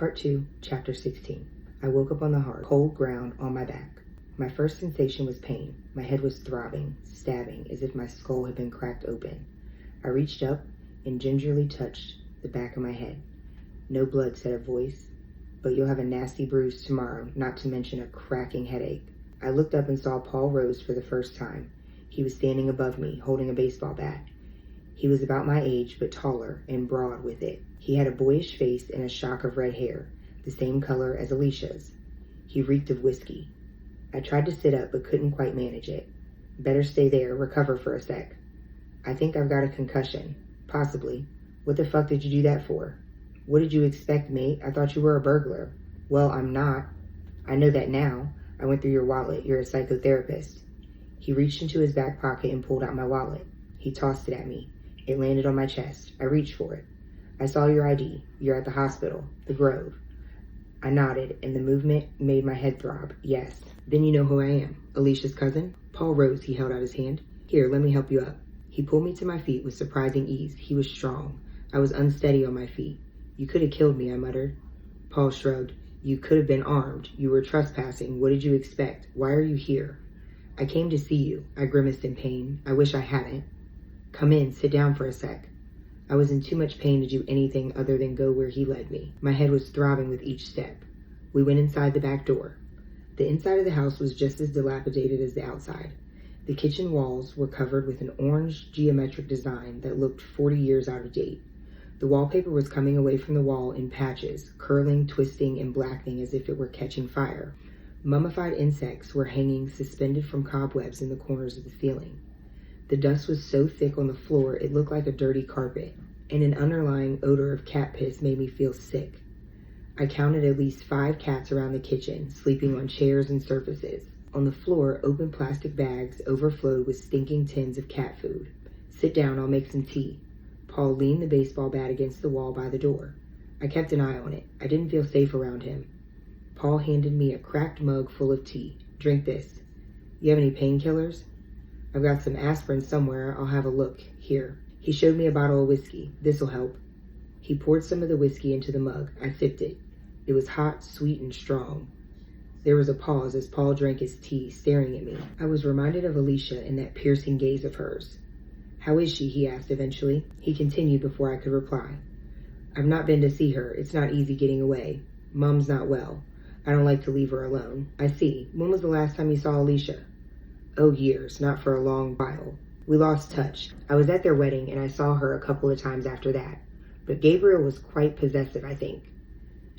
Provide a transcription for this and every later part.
Part 2, Chapter 16. I woke up on the hard, cold ground on my back. My first sensation was pain. My head was throbbing, stabbing, as if my skull had been cracked open. I reached up and gingerly touched the back of my head. No blood, said a voice, but you'll have a nasty bruise tomorrow, not to mention a cracking headache. I looked up and saw Paul Rose for the first time. He was standing above me, holding a baseball bat. He was about my age, but taller and broad with it. He had a boyish face and a shock of red hair, the same color as Alicia's. He reeked of whiskey. I tried to sit up, but couldn't quite manage it. Better stay there, recover for a sec. I think I've got a concussion. Possibly. What the fuck did you do that for? What did you expect, mate? I thought you were a burglar. Well, I'm not. I know that now. I went through your wallet. You're a psychotherapist. He reached into his back pocket and pulled out my wallet. He tossed it at me. It landed on my chest. I reached for it. I saw your ID. You're at the hospital, the Grove. I nodded, and the movement made my head throb. Yes. Then you know who I am. Alicia's cousin? Paul Rose, he held out his hand. Here, let me help you up. He pulled me to my feet with surprising ease. He was strong. I was unsteady on my feet. You could have killed me, I muttered. Paul shrugged. You could have been armed. You were trespassing. What did you expect? Why are you here? I came to see you. I grimaced in pain. I wish I hadn't. Come in, sit down for a sec. I was in too much pain to do anything other than go where he led me. My head was throbbing with each step. We went inside the back door. The inside of the house was just as dilapidated as the outside. The kitchen walls were covered with an orange geometric design that looked 40 years out of date. The wallpaper was coming away from the wall in patches, curling, twisting, and blackening as if it were catching fire. Mummified insects were hanging suspended from cobwebs in the corners of the ceiling. The dust was so thick on the floor it looked like a dirty carpet, and an underlying odor of cat piss made me feel sick. I counted at least 5 cats around the kitchen, sleeping on chairs and surfaces. On the floor, open plastic bags overflowed with stinking tins of cat food. Sit down, I'll make some tea. Paul leaned the baseball bat against the wall by the door. I kept an eye on it. I didn't feel safe around him. Paul handed me a cracked mug full of tea. Drink this. You have any painkillers? I've got some aspirin somewhere. I'll have a look. Here. He showed me a bottle of whiskey. This'll help. He poured some of the whiskey into the mug. I sipped it. It was hot, sweet, and strong. There was a pause as Paul drank his tea, staring at me. I was reminded of Alicia and that piercing gaze of hers. How is she? He asked eventually. He continued before I could reply. I've not been to see her. It's not easy getting away. Mom's not well. I don't like to leave her alone. I see. When was the last time you saw Alicia? Oh, years. Not for a long while. We lost touch. I was at their wedding and I saw her a couple of times after that. But Gabriel was quite possessive, I think.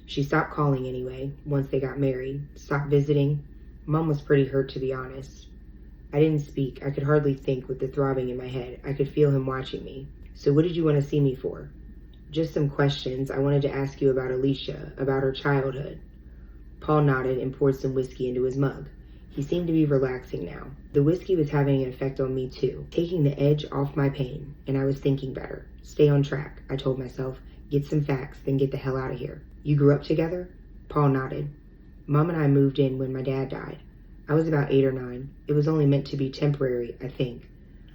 She stopped calling anyway, once they got married. Stopped visiting. Mom was pretty hurt, to be honest. I didn't speak. I could hardly think with the throbbing in my head. I could feel him watching me. So what did you want to see me for? Just some questions. I wanted to ask you about Alicia, about her childhood. Paul nodded and poured some whiskey into his mug. He seemed to be relaxing now. The whiskey was having an effect on me too, taking the edge off my pain, and I was thinking better. Stay on track, I told myself. Get some facts, then get the hell out of here. You grew up together? Paul nodded. Mom and I moved in when my dad died. I was about 8 or 9. It was only meant to be temporary, I think.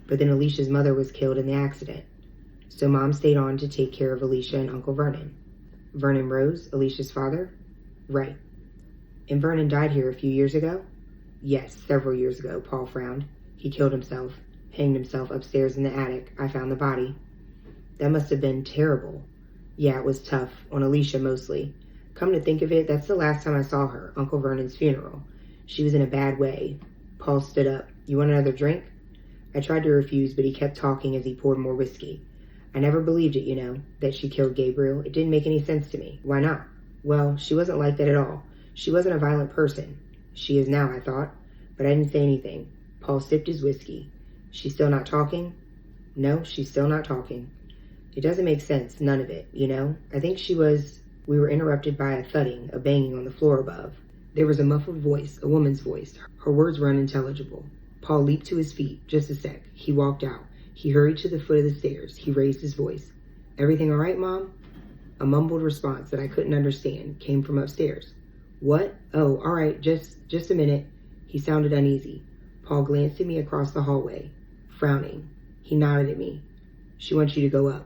But then Alicia's mother was killed in the accident. So Mom stayed on to take care of Alicia and Uncle Vernon. Vernon Rose, Alicia's father? Right. And Vernon died here a few years ago? Yes, several years ago, Paul frowned. He killed himself, hanged himself upstairs in the attic. I found the body. That must have been terrible. Yeah, it was tough, on Alicia mostly. Come to think of it, that's the last time I saw her, Uncle Vernon's funeral. She was in a bad way. Paul stood up. You want another drink? I tried to refuse, but he kept talking as he poured more whiskey. I never believed it, you know, that she killed Gabriel. It didn't make any sense to me. Why not? Well, she wasn't like that at all. She wasn't a violent person. She is now, I thought, but I didn't say anything. Paul sipped his whiskey. She's still not talking? No, she's still not talking. It doesn't make sense, none of it, you know? I think we were interrupted by a thudding, a banging on the floor above. There was a muffled voice, a woman's voice. Her words were unintelligible. Paul leaped to his feet. Just a sec. He walked out. He hurried to the foot of the stairs. He raised his voice. Everything all right, Mom? A mumbled response that I couldn't understand came from upstairs. What? Oh, all right, just a minute. He sounded uneasy. Paul glanced at me across the hallway, frowning. He nodded at me. She wants you to go up.